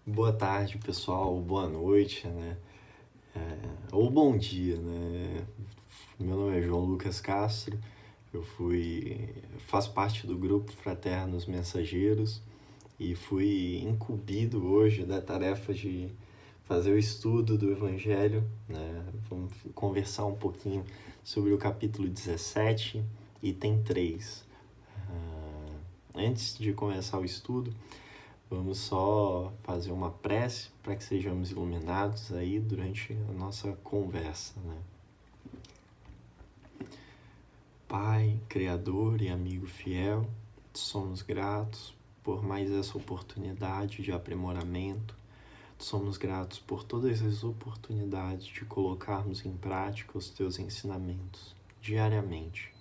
Boa tarde, pessoal, boa noite, né? Ou bom dia, né? Meu nome é João Lucas Castro, faço parte do grupo Fraternos Mensageiros e fui incumbido hoje da tarefa de fazer o estudo do Evangelho, né? Vamos conversar um pouquinho sobre o capítulo 17, item 3. Antes de começar o estudo, vamos só fazer uma prece para que sejamos iluminados aí durante a nossa conversa, né? Pai, Criador e amigo fiel, somos gratos por mais essa oportunidade de aprimoramento, somos gratos por todas as oportunidades de colocarmos em prática os teus ensinamentos diariamente.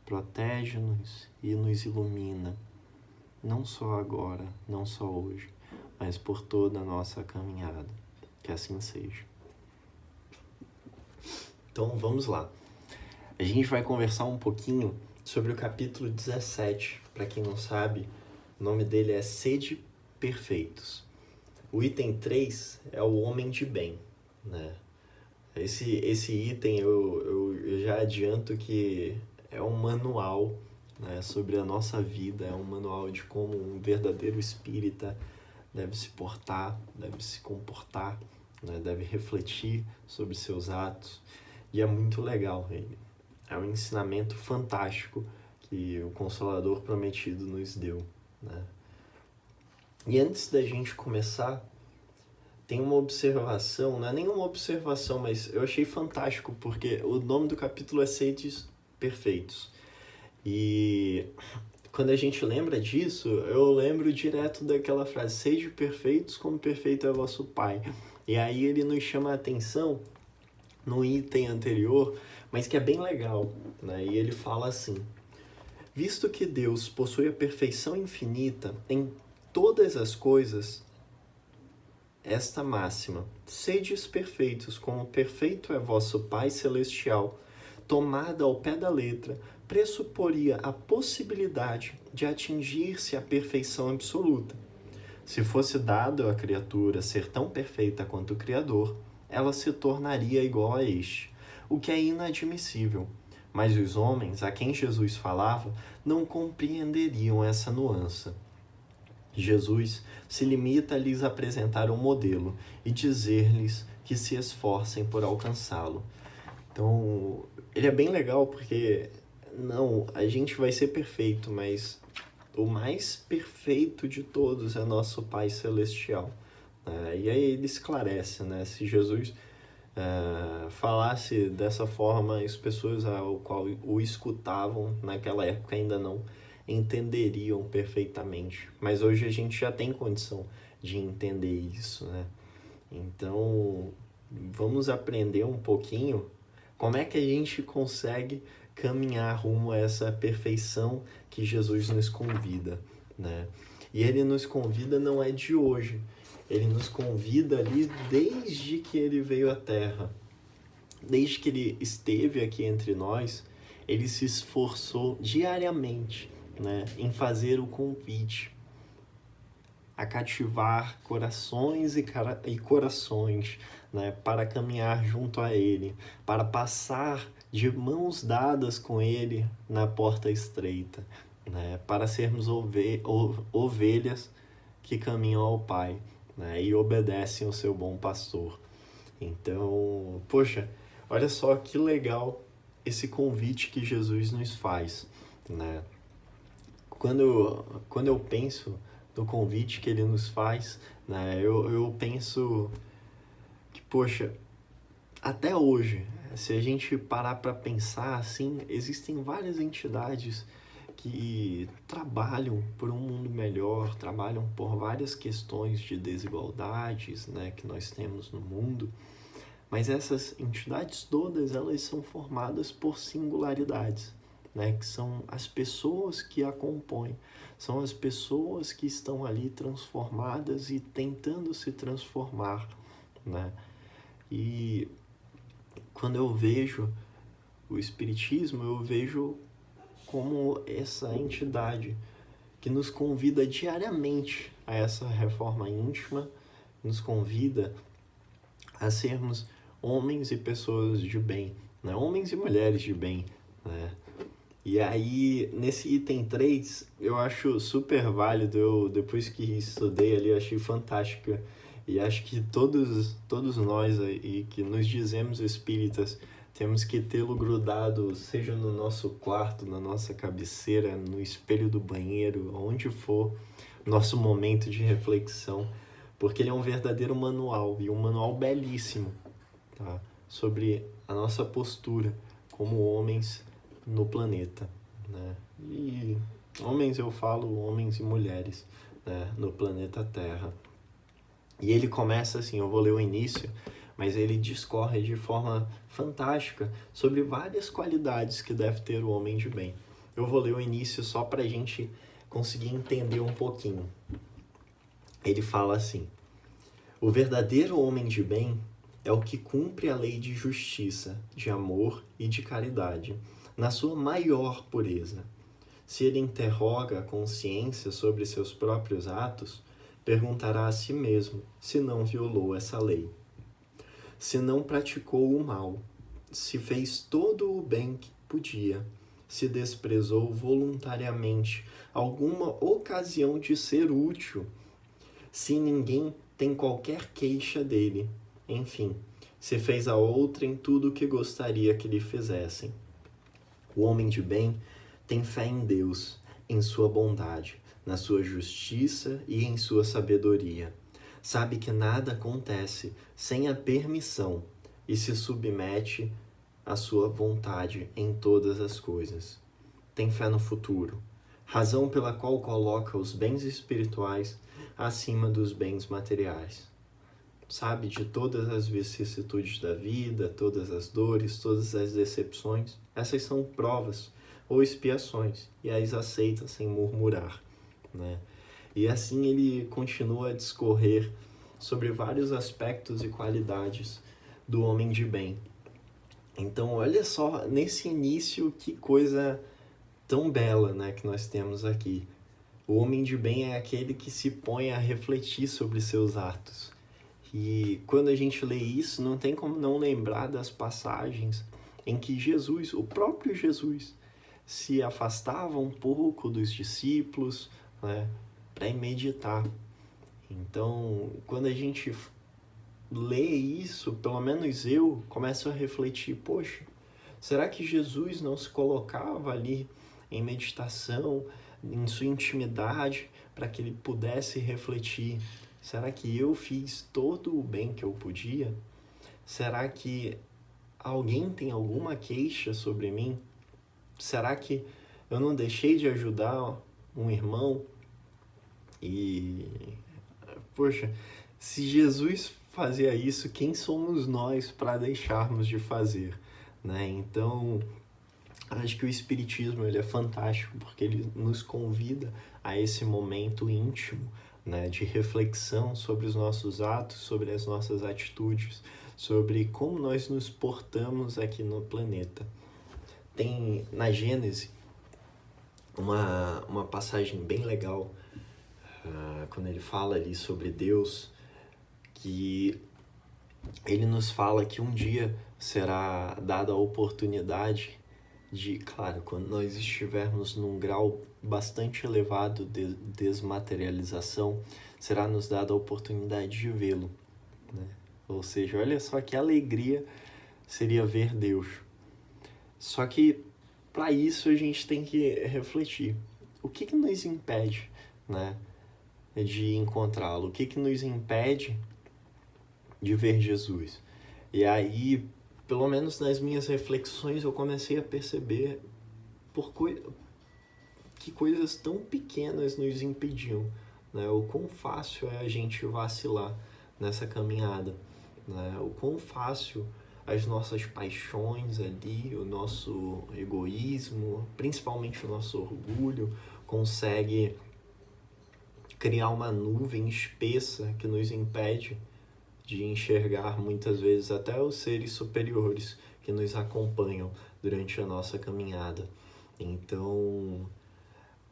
Protege-nos e nos ilumina, não só agora, não só hoje, mas por toda a nossa caminhada. Que assim seja. Então vamos lá. A gente vai conversar um pouquinho sobre o capítulo 17. Para quem não sabe, o nome dele é Sede Perfeitos. O item 3 é o homem de bem, né? Esse item eu já adianto que é um manual, né, sobre a nossa vida, é um manual de como um verdadeiro espírita deve se portar, deve se comportar, né, deve refletir sobre seus atos. E é muito legal ele. É um ensinamento fantástico que o Consolador Prometido nos deu, né? E antes da gente começar, tem uma observação, não é nenhuma observação, mas eu achei fantástico, porque o nome do capítulo é Sedes Perfeitos. E quando a gente lembra disso, eu lembro direto daquela frase, sede perfeitos como perfeito é vosso Pai. E aí ele nos chama a atenção no item anterior, mas que é bem legal, né? E ele fala assim: visto que Deus possui a perfeição infinita em todas as coisas, esta máxima, sedes perfeitos como perfeito é vosso Pai Celestial, tomada ao pé da letra, pressuporia a possibilidade de atingir-se a perfeição absoluta. Se fosse dado à criatura ser tão perfeita quanto o Criador, ela se tornaria igual a este, o que é inadmissível. Mas os homens a quem Jesus falava não compreenderiam essa nuance. Jesus se limita a lhes apresentar um modelo e dizer-lhes que se esforcem por alcançá-lo. Então, ele é bem legal porque, não, a gente vai ser perfeito, mas o mais perfeito de todos é nosso Pai Celestial. E aí ele esclarece, né? Se Jesus falasse dessa forma, as pessoas ao qual o escutavam naquela época ainda não entenderiam perfeitamente. Mas hoje a gente já tem condição de entender isso, né? Então, vamos aprender um pouquinho como é que a gente consegue caminhar rumo a essa perfeição que Jesus nos convida, né? E ele nos convida não é de hoje, ele nos convida ali desde que ele veio à Terra. Desde que ele esteve aqui entre nós, ele se esforçou diariamente, né, em fazer o convite a cativar corações e corações, né, para caminhar junto a ele, para passar de mãos dadas com ele na porta estreita, né, para sermos ovelhas que caminham ao Pai, né, e obedecem ao seu bom pastor. Então, poxa, olha só que legal esse convite que Jesus nos faz, né? Quando eu penso no convite que ele nos faz, né, eu penso que, poxa, até hoje, se a gente parar para pensar assim, existem várias entidades que trabalham por um mundo melhor, trabalham por várias questões de desigualdades, né, que nós temos no mundo. Mas essas entidades todas, elas são formadas por singularidades, né? Que são as pessoas que a compõem, são as pessoas que estão ali transformadas e tentando se transformar, né? E quando eu vejo o Espiritismo, eu vejo como essa entidade que nos convida diariamente a essa reforma íntima, nos convida a sermos homens e pessoas de bem, né? Homens e mulheres de bem, né? E aí, nesse item 3, eu acho super válido, eu depois que estudei ali, eu achei fantástico. E acho que todos nós aí que nos dizemos espíritas, temos que tê-lo grudado, seja no nosso quarto, na nossa cabeceira, no espelho do banheiro, onde for, nosso momento de reflexão, porque ele é um verdadeiro manual, e um manual belíssimo, tá? Sobre a nossa postura como homens no planeta, né? E homens, eu falo homens e mulheres, né? No planeta Terra. E ele começa assim, eu vou ler o início, mas ele discorre de forma fantástica sobre várias qualidades que deve ter o homem de bem. Eu vou ler o início só para a gente conseguir entender um pouquinho. Ele fala assim: o verdadeiro homem de bem é o que cumpre a lei de justiça, de amor e de caridade, na sua maior pureza. Se ele interroga a consciência sobre seus próprios atos, perguntará a si mesmo se não violou essa lei, se não praticou o mal, se fez todo o bem que podia, se desprezou voluntariamente alguma ocasião de ser útil, se ninguém tem qualquer queixa dele, enfim, se fez a outrem tudo o que gostaria que lhe fizessem. O homem de bem tem fé em Deus, em sua bondade, na sua justiça e em sua sabedoria. Sabe que nada acontece sem a permissão e se submete à sua vontade em todas as coisas. Tem fé no futuro, razão pela qual coloca os bens espirituais acima dos bens materiais. Sabe de todas as vicissitudes da vida, todas as dores, todas as decepções. Essas são provas ou expiações, e as aceita sem murmurar, né? E assim ele continua a discorrer sobre vários aspectos e qualidades do homem de bem. Então, olha só, nesse início, que coisa tão bela, né, que nós temos aqui. O homem de bem é aquele que se põe a refletir sobre seus atos. E quando a gente lê isso, não tem como não lembrar das passagens em que Jesus, o próprio Jesus, se afastava um pouco dos discípulos, né, para meditar. Então, quando a gente lê isso, pelo menos eu começo a refletir, poxa, será que Jesus não se colocava ali em meditação, em sua intimidade, para que ele pudesse refletir? Será que eu fiz todo o bem que eu podia? Será que alguém tem alguma queixa sobre mim? Será que eu não deixei de ajudar um irmão? E, poxa, se Jesus fazia isso, quem somos nós para deixarmos de fazer, né? Então, acho que o Espiritismo ele é fantástico porque ele nos convida a esse momento íntimo, né, de reflexão sobre os nossos atos, sobre as nossas atitudes, sobre como nós nos portamos aqui no planeta. Tem na Gênese uma passagem bem legal, quando ele fala ali sobre Deus, que ele nos fala que um dia será dada a oportunidade de, claro, quando nós estivermos num grau bastante elevado de desmaterialização, será nos dada a oportunidade de vê-lo, né? Ou seja, olha só que alegria seria ver Deus. Só que para isso a gente tem que refletir. O que nos impede, né, de encontrá-lo? O que nos impede de ver Jesus? E aí, pelo menos nas minhas reflexões, eu comecei a perceber que coisas tão pequenas nos impediam, né? O quão fácil é a gente vacilar nessa caminhada, né? O quão fácil as nossas paixões ali, o nosso egoísmo, principalmente o nosso orgulho, consegue criar uma nuvem espessa que nos impede de enxergar muitas vezes até os seres superiores que nos acompanham durante a nossa caminhada. Então,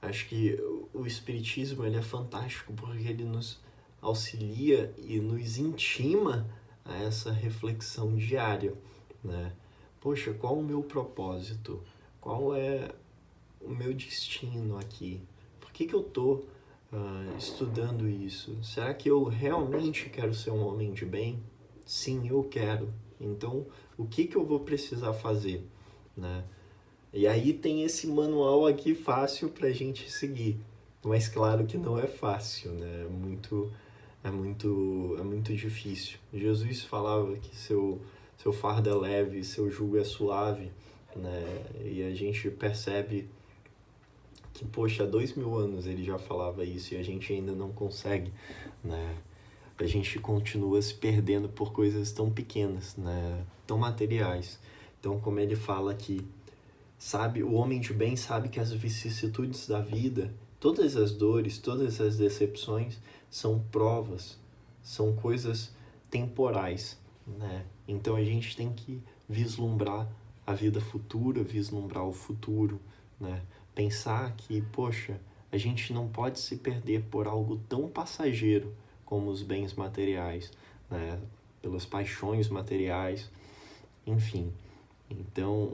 acho que o Espiritismo ele é fantástico porque ele nos auxilia e nos intima a essa reflexão diária, né? Poxa, qual o meu propósito? Qual é o meu destino aqui? Por que eu estou estudando isso? Será que eu realmente quero ser um homem de bem? Sim, eu quero. Então, o que eu vou precisar fazer, né? E aí tem esse manual aqui fácil para a gente seguir. Mas claro que não é fácil, né? É muito difícil. Jesus falava que seu fardo é leve, seu jugo é suave, né? E a gente percebe que, poxa, há 2000 anos ele já falava isso e a gente ainda não consegue, né? A gente continua se perdendo por coisas tão pequenas, né? Tão materiais. Então, como ele fala aqui, sabe, o homem de bem sabe que as vicissitudes da vida, todas as dores, todas as decepções são provas, são coisas temporais, né? Então a gente tem que vislumbrar a vida futura, vislumbrar o futuro, né? Pensar que, poxa, a gente não pode se perder por algo tão passageiro como os bens materiais, né? Pelas paixões materiais, enfim. Então,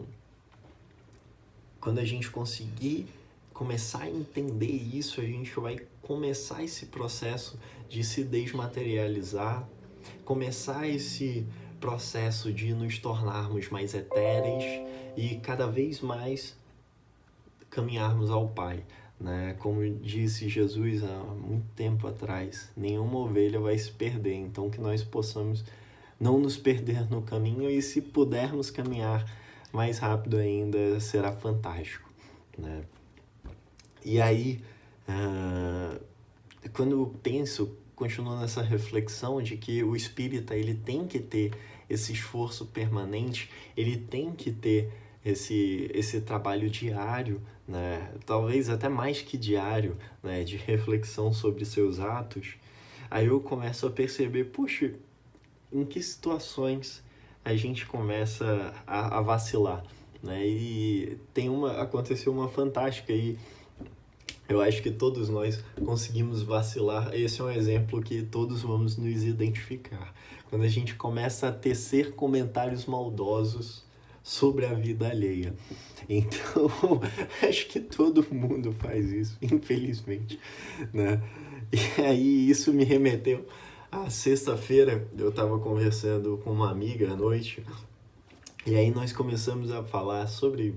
quando a gente conseguir começar a entender isso, a gente vai começar esse processo de se desmaterializar, começar esse processo de nos tornarmos mais etéreis e cada vez mais caminharmos ao Pai, né? Como disse Jesus há muito tempo atrás, nenhuma ovelha vai se perder, então que nós possamos não nos perder no caminho e se pudermos caminhar mais rápido ainda, será fantástico, né? E aí, quando eu penso, continuo nessa reflexão de que o espírita ele tem que ter esse esforço permanente, ele tem que ter esse trabalho diário, né? Talvez até mais que diário, né? De reflexão sobre seus atos. Aí eu começo a perceber, puxa, em que situações a gente começa a vacilar, né? E aconteceu uma fantástica aí. Eu acho que todos nós conseguimos vacilar. Esse é um exemplo que todos vamos nos identificar. Quando a gente começa a tecer comentários maldosos sobre a vida alheia. Então, acho que todo mundo faz isso, infelizmente, né? E aí isso me remeteu à sexta-feira. Eu estava conversando com uma amiga à noite e aí nós começamos a falar sobre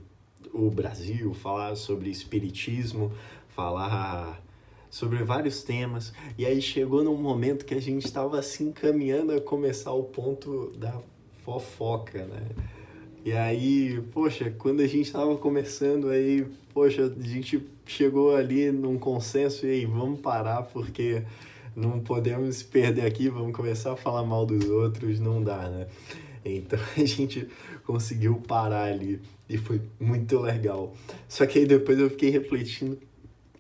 o Brasil, falar sobre espiritismo, falar sobre vários temas. E aí chegou num momento que a gente estava assim caminhando a começar o ponto da fofoca, né? E aí, poxa, quando a gente estava começando aí, poxa, a gente chegou ali num consenso e aí, vamos parar porque não podemos se perder aqui, vamos começar a falar mal dos outros, não dá, né? Então a gente conseguiu parar ali e foi muito legal. Só que aí depois eu fiquei refletindo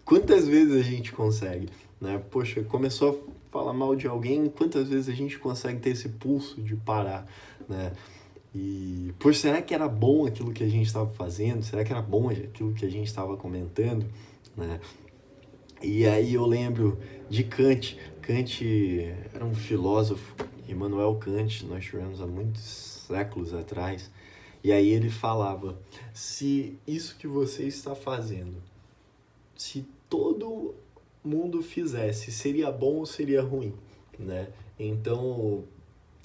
quantas vezes a gente consegue, né? Poxa, começou a falar mal de alguém, quantas vezes a gente consegue ter esse pulso de parar, né? E, poxa, será que era bom aquilo que a gente estava fazendo? Será que era bom aquilo que a gente estava comentando, né? E aí eu lembro de Kant. Kant era um filósofo, Immanuel Kant, nós tivemos há muitos séculos atrás. E aí ele falava, se isso que você está fazendo, se todo mundo fizesse, seria bom ou seria ruim, né? Então,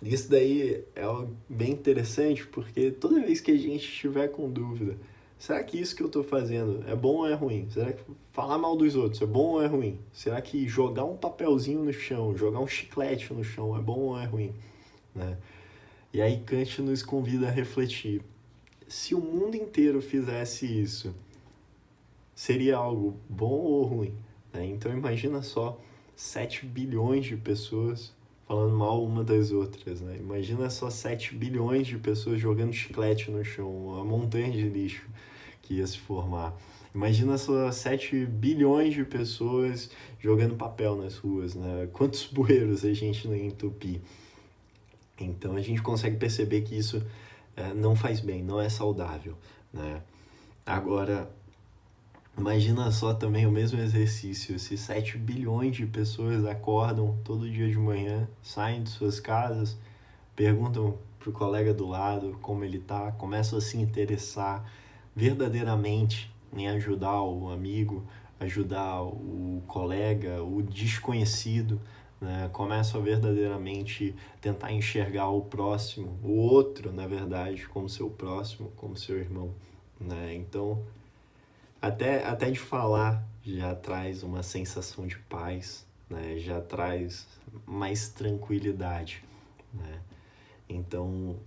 isso daí é algo bem interessante, porque toda vez que a gente estiver com dúvida, será que isso que eu estou fazendo é bom ou é ruim? Será que falar mal dos outros é bom ou é ruim? Será que jogar um papelzinho no chão, jogar um chiclete no chão é bom ou é ruim, né? E aí Kant nos convida a refletir. Se o mundo inteiro fizesse isso, seria algo bom ou ruim, né? Então imagina só 7 bilhões de pessoas falando mal uma das outras, né? Imagina só 7 bilhões de pessoas jogando chiclete no chão, uma montanha de lixo que ia se formar. Imagina só 7 bilhões de pessoas jogando papel nas ruas, né? Quantos bueiros a gente não ia entupir. Então a gente consegue perceber que isso não faz bem, não é saudável, né? Agora, Imagina só também o mesmo exercício, se 7 bilhões de pessoas acordam todo dia de manhã, saem de suas casas, perguntam pro colega do lado como ele tá, começam a se interessar verdadeiramente em ajudar o amigo, ajudar o colega, o desconhecido, né? Começam a verdadeiramente tentar enxergar o próximo, o outro, na verdade, como seu próximo, como seu irmão, né? Então, até de falar já traz uma sensação de paz, né? Já traz mais tranquilidade, né? Então,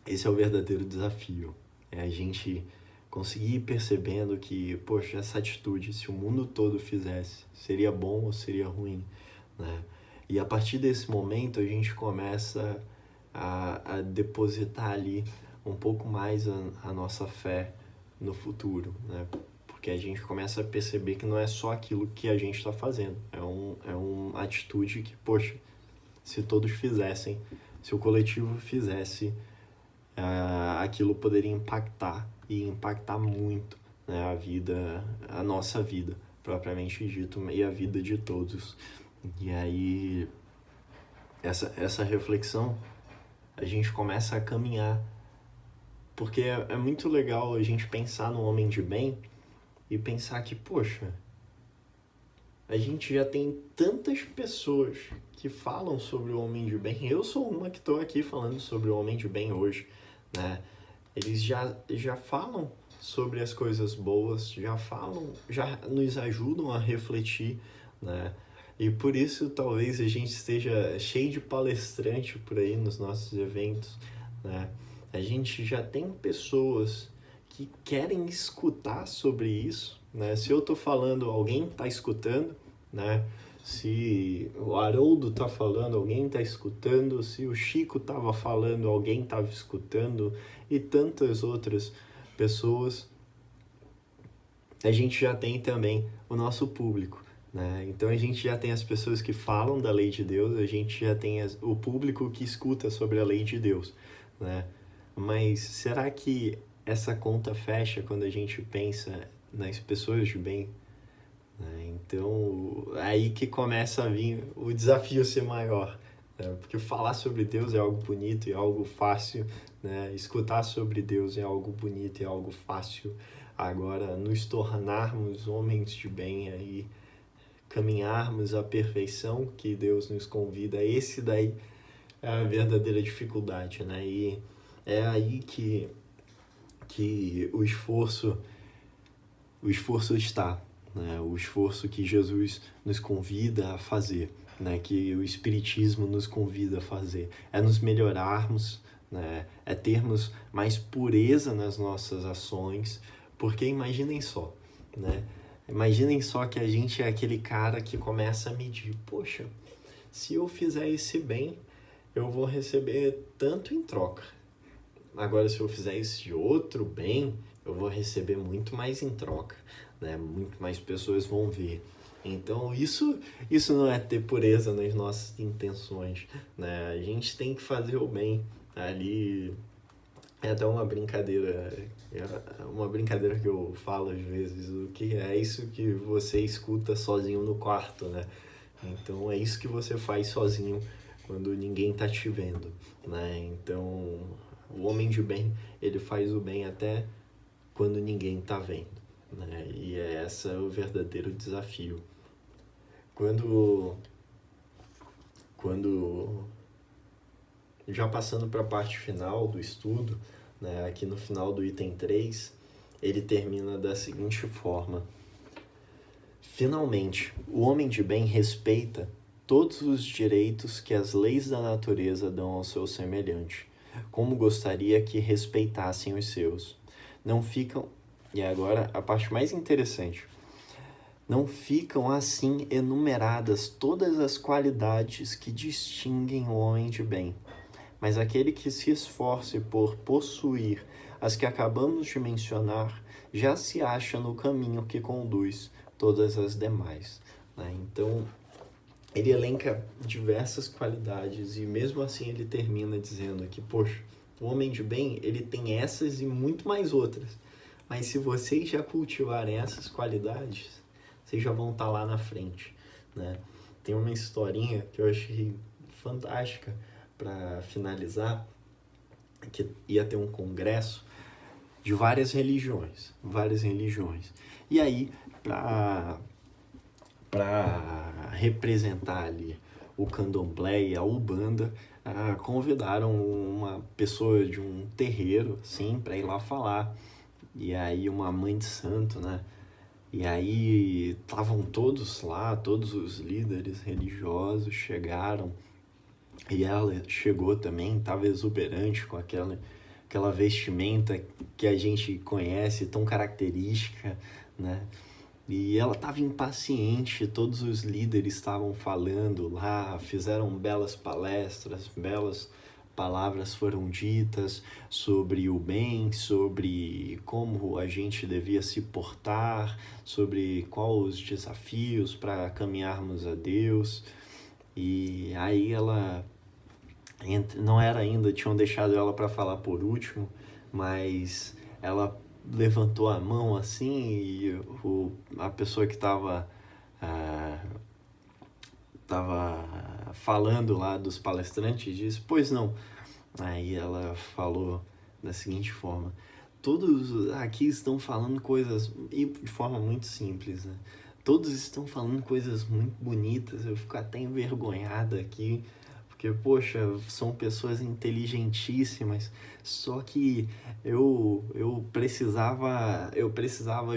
esse é o verdadeiro desafio. É a gente conseguir ir percebendo que, poxa, essa atitude, se o mundo todo fizesse, seria bom ou seria ruim, né? E a partir desse momento a gente começa a depositar ali um pouco mais a nossa fé no futuro, né? Porque a gente começa a perceber que não é só aquilo que a gente está fazendo, é uma atitude que, poxa, se todos fizessem, se o coletivo fizesse, aquilo poderia impactar e impactar muito, né, a nossa vida, propriamente dito, e a vida de todos. E aí, essa reflexão, a gente começa a caminhar, porque é muito legal a gente pensar no homem de bem e pensar que, poxa, a gente já tem tantas pessoas que falam sobre o homem de bem. Eu sou uma que estou aqui falando sobre o homem de bem hoje, né? Eles já falam sobre as coisas boas, já nos ajudam a refletir, né? E por isso talvez a gente esteja cheio de palestrante por aí nos nossos eventos, né? A gente já tem pessoas que querem escutar sobre isso, né? Se eu tô falando, alguém tá escutando, né? Se o Haroldo tá falando, alguém tá escutando. Se o Chico tava falando, alguém tava escutando. E tantas outras pessoas. A gente já tem também o nosso público, né? Então a gente já tem as pessoas que falam da lei de Deus, a gente já tem o público que escuta sobre a lei de Deus, né? Mas será que essa conta fecha quando a gente pensa nas pessoas de bem? Então, aí que começa a vir o desafio ser maior, né? Porque falar sobre Deus é algo bonito e algo fácil, né? Escutar sobre Deus é algo bonito e algo fácil. Agora, nos tornarmos homens de bem, aí, caminharmos à perfeição que Deus nos convida, esse daí é a verdadeira dificuldade, né? E é aí que o esforço está, né? O esforço que Jesus nos convida a fazer, né? Que o Espiritismo nos convida a fazer, é nos melhorarmos, né? É termos mais pureza nas nossas ações, porque imaginem só, né? Imaginem só que a gente é aquele cara que começa a medir, poxa, se eu fizer esse bem, eu vou receber tanto em troca. Agora, se eu fizer esse outro bem, eu vou receber muito mais em troca, né? Muito mais pessoas vão ver. Então, isso não é ter pureza nas nossas intenções, né? A gente tem que fazer o bem ali. É até uma brincadeira que eu falo às vezes, o que é isso que você escuta sozinho no quarto, né? Então, é isso que você faz sozinho quando ninguém tá te vendo, né? Então, o homem de bem, ele faz o bem até quando ninguém tá vendo, né? E esse é o verdadeiro desafio. Quando já passando para a parte final do estudo, né, aqui no final do item 3, ele termina da seguinte forma: finalmente, o homem de bem respeita todos os direitos que as leis da natureza dão ao seu semelhante, como gostaria que respeitassem os seus. Não ficam, e agora a parte mais interessante, não ficam assim enumeradas todas as qualidades que distinguem o homem de bem, mas aquele que se esforce por possuir as que acabamos de mencionar já se acha no caminho que conduz todas as demais, né? Então, ele elenca diversas qualidades e mesmo assim ele termina dizendo que, poxa, o homem de bem, ele tem essas e muito mais outras, Mas se vocês já cultivarem essas qualidades, vocês já vão estar lá na frente, né? Tem uma historinha que eu achei fantástica para finalizar, que ia ter um congresso de várias religiões. E aí, para representar ali o candomblé e a umbanda, convidaram uma pessoa de um terreiro, assim, para ir lá falar. E aí uma mãe de santo, né? E aí estavam todos lá, todos os líderes religiosos chegaram. E ela chegou também, estava exuberante com aquela vestimenta que a gente conhece, tão característica, né? E ela estava impaciente, todos os líderes estavam falando lá, fizeram belas palestras, belas palavras foram ditas sobre o bem, sobre como a gente devia se portar, sobre quais os desafios para caminharmos a Deus. E aí ela não era ainda, tinham deixado ela para falar por último, mas ela levantou a mão assim e a pessoa que estava falando lá dos palestrantes disse, pois não. Aí ela falou da seguinte forma, todos aqui estão falando coisas, e de forma muito simples, né? Todos estão falando coisas muito bonitas, eu fico até envergonhada aqui, porque, poxa, são pessoas inteligentíssimas, só que eu precisava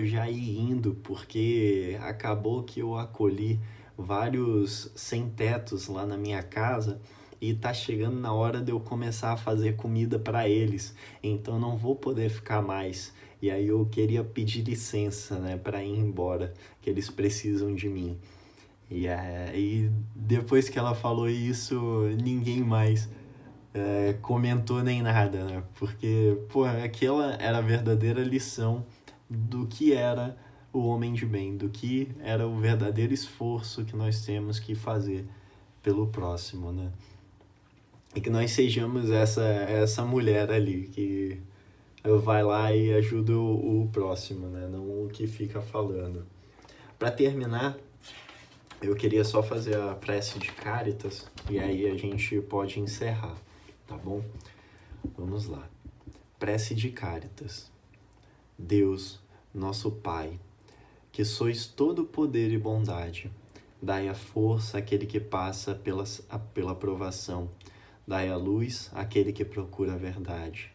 já ir indo, porque acabou que eu acolhi vários sem-tetos lá na minha casa, e tá chegando na hora de eu começar a fazer comida para eles, então não vou poder ficar mais. E aí eu queria pedir licença, né, para ir embora, que eles precisam de mim. E aí, depois que ela falou isso, ninguém mais comentou nem nada, né? Porque, pô, aquela era a verdadeira lição do que era o homem de bem, do que era o verdadeiro esforço que nós temos que fazer pelo próximo, né? E que nós sejamos essa mulher ali que vai lá e ajuda o próximo, né? Não o que fica falando. Para terminar, eu queria só fazer a prece de Cáritas e aí a gente pode encerrar, tá bom? Vamos lá. Prece de Cáritas. Deus, nosso Pai, que sois todo poder e bondade, dai a força àquele que passa pela provação, dai a luz àquele que procura a verdade.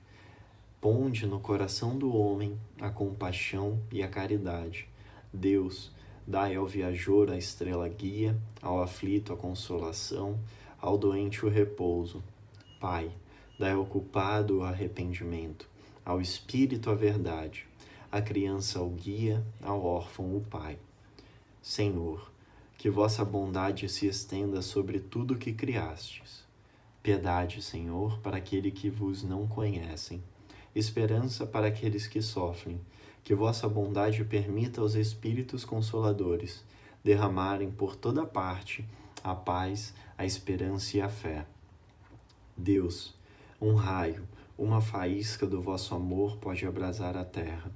Ponde no coração do homem a compaixão e a caridade. Deus, dai ao viajor a estrela guia, ao aflito a consolação, ao doente o repouso. Pai, dai ao culpado o arrependimento, ao espírito a verdade, à criança o guia, ao órfão o pai. Senhor, que vossa bondade se estenda sobre tudo que criastes. Piedade, Senhor, para aqueles que vos não conhecem. Esperança para aqueles que sofrem. Que vossa bondade permita aos Espíritos Consoladores derramarem por toda parte a paz, a esperança e a fé. Deus, um raio, uma faísca do vosso amor pode abrasar a terra.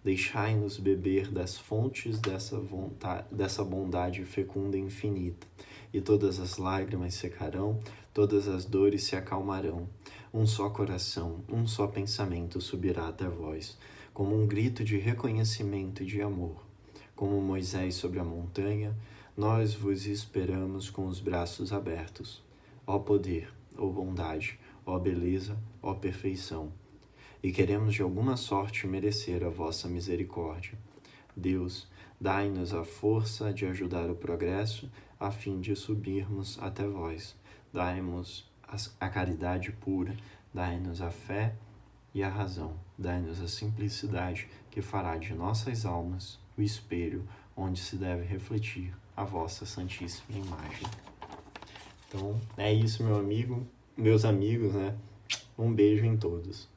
Deixai-nos beber das fontes dessa bondade fecunda e infinita, e todas as lágrimas secarão, todas as dores se acalmarão. Um só coração, um só pensamento subirá até vós, como um grito de reconhecimento e de amor. Como Moisés sobre a montanha, nós vos esperamos com os braços abertos. Ó poder, ó bondade, ó beleza, ó perfeição. E queremos de alguma sorte merecer a vossa misericórdia. Deus, dai-nos a força de ajudar o progresso, a fim de subirmos até vós. Dai-nos a caridade pura, dai-nos a fé e a razão. Dai-nos a simplicidade que fará de nossas almas o espelho onde se deve refletir a vossa santíssima imagem. Então, é isso, meu amigo, meus amigos, né? Um beijo em todos.